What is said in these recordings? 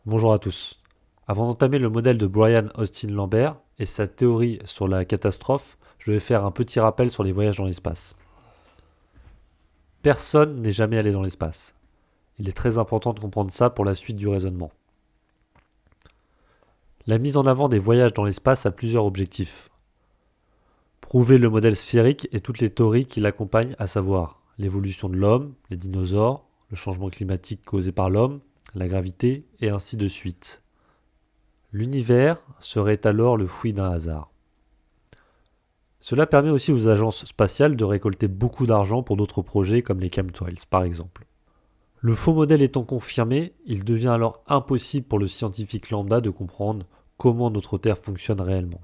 Bonjour à tous. Avant d'entamer le modèle de Brian Austin Lambert et sa théorie sur la catastrophe, je vais faire un petit rappel sur les voyages dans l'espace. Personne n'est jamais allé dans l'espace. Il est très important de comprendre ça pour la suite du raisonnement. La mise en avant des voyages dans l'espace a plusieurs objectifs. Prouver le modèle sphérique et toutes les théories qui l'accompagnent, à savoir l'évolution de l'homme, les dinosaures, le changement climatique causé par l'homme, la gravité, et ainsi de suite. L'univers serait alors le fruit d'un hasard. Cela permet aussi aux agences spatiales de récolter beaucoup d'argent pour d'autres projets comme les chemtrails par exemple. Le faux modèle étant confirmé, il devient alors impossible pour le scientifique lambda de comprendre comment notre Terre fonctionne réellement.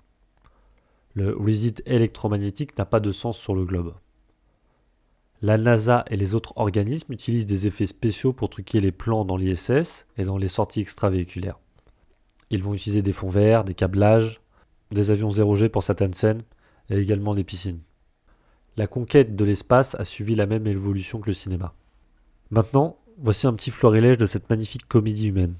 Le réside électromagnétique n'a pas de sens sur le globe. La NASA et les autres organismes utilisent des effets spéciaux pour truquer les plans dans l'ISS et dans les sorties extravéhiculaires. Ils vont utiliser des fonds verts, des câblages, des avions 0G pour certaines scènes et également des piscines. La conquête de l'espace a suivi la même évolution que le cinéma. Maintenant, voici un petit florilège de cette magnifique comédie humaine.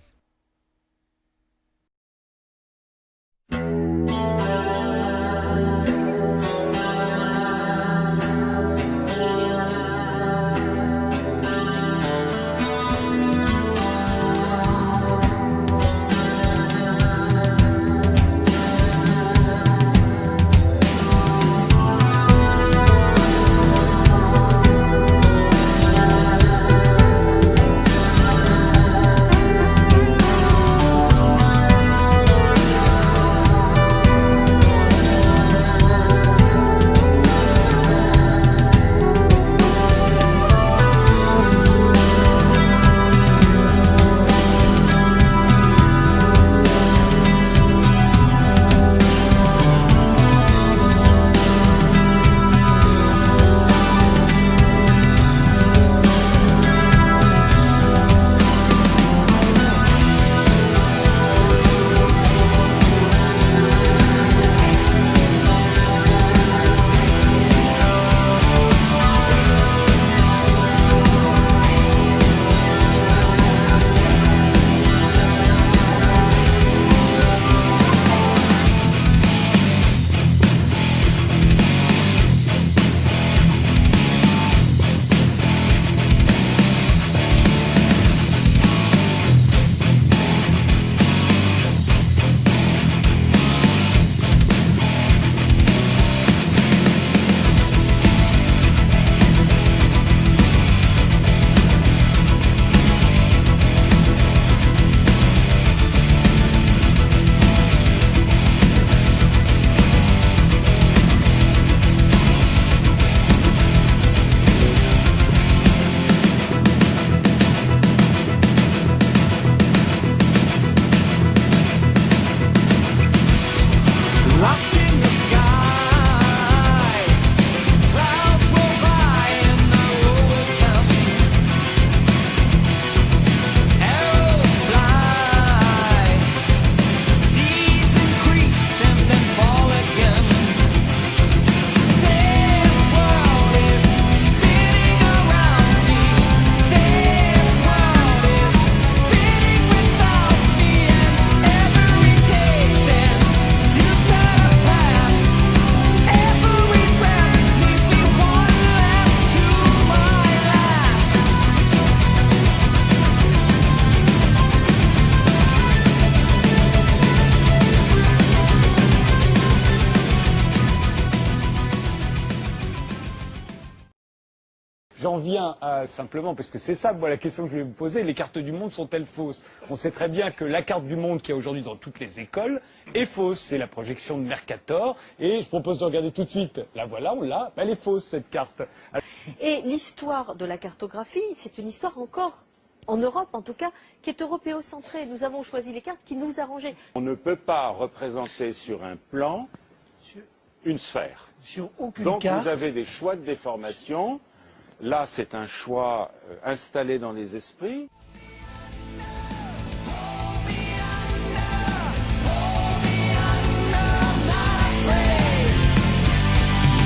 Lost in the sky, clouds roll by and I roll with them. Arrows fly, seas increase and then fall again. This world is spinning around me. This world is spinning without me, and every day sends future to past. Every breath leaves me one last to my last. J'en viens à simplement, parce que c'est ça, moi, la question que je vais vous poser, les cartes du monde sont-elles fausses? On sait très bien que la carte du monde qu'il y a aujourd'hui dans toutes les écoles est fausse. C'est la projection de Mercator. Et je propose de regarder tout de suite. La voilà, on l'a. Elle est fausse, cette carte. Et l'histoire de la cartographie, c'est une histoire encore, en Europe en tout cas, qui est européocentrée. Nous avons choisi les cartes qui nous arrangeaient. On ne peut pas représenter sur un plan une sphère. Sur aucune Donc carte. vous avez des choix de déformation. Là, c'est un choix installé dans les esprits.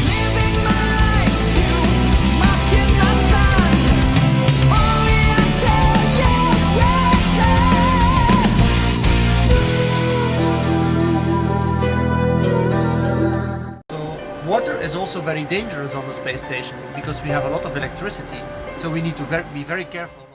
Living my life to march in the sun. Only until you're restless. is also very dangerous on the space station because we have a lot of electricity. So we need to be very careful.